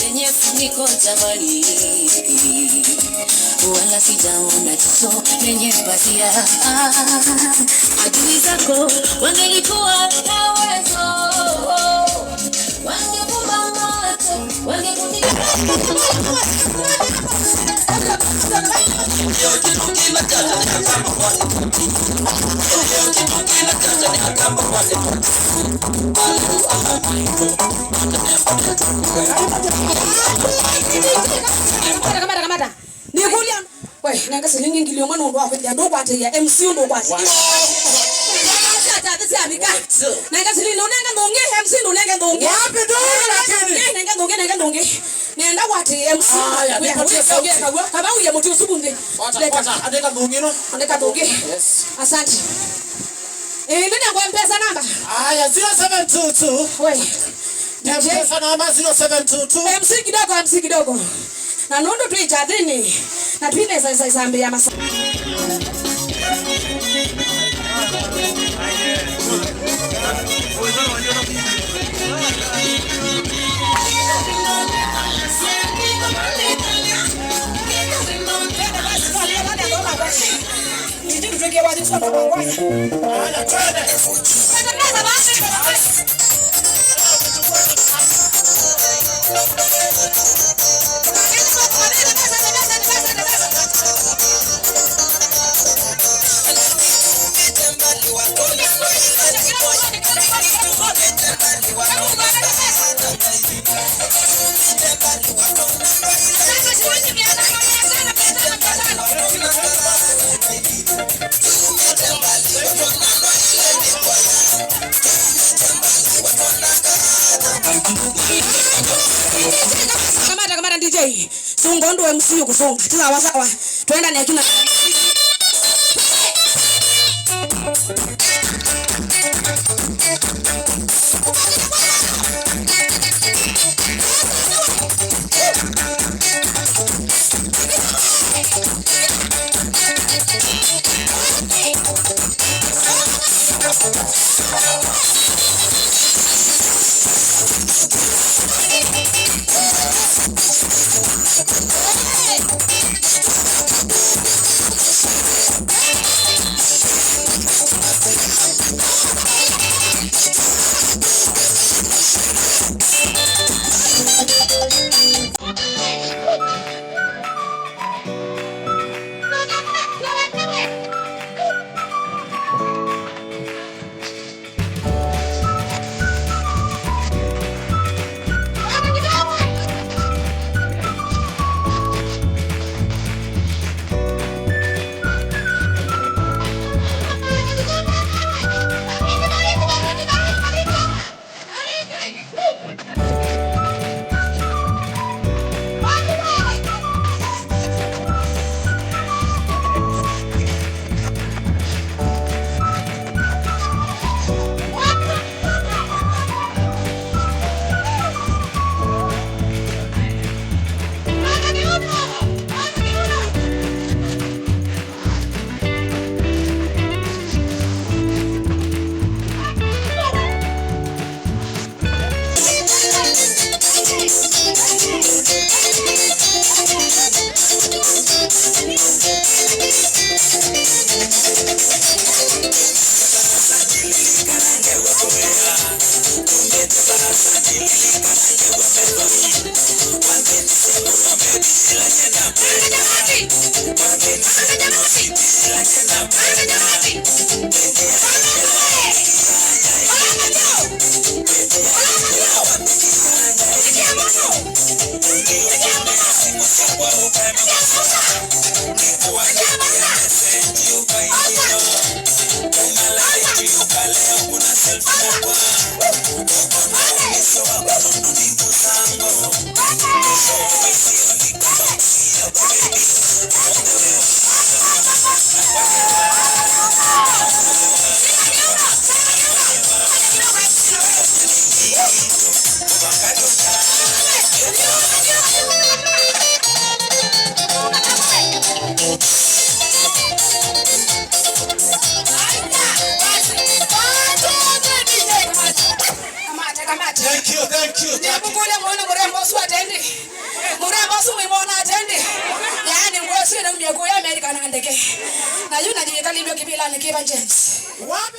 lenye funiko jamani, wala sijaona jicho lenye pazia. Adui zako wangelikuwa na uwezo, wangekupa mate, wangekutia Kamata. Nikulia. Wewe, nanga silingi ngilio mwana ndo wako ndo kwate ya MC ndo kwate. Nanga silingi nanga ndonge MC ndo nanga ndonge. Wapi ndo lakini? Nanga ndonge. Nenda kwate MC. Kama uye mtu usubunde. Andika ndonge no. Andika ndonge. Yes. Asante. Ndio kwa mpesa namba. Aya 0722. Wewe. Mpesa namba 0722. MC kidogo. Na nondo tu ichadini. Na tuine sasa sambe ya masa. Kamata DJ. Sungondo MC kusonga. Sawa sawa. Twenda ni akina Thank you. Mwana mrembo atendi. Murembo suimona atendi. Yani ngosi na mbiego ya America na ndeke. Na yuna jikali mbio kibila ni kiba James. Wapi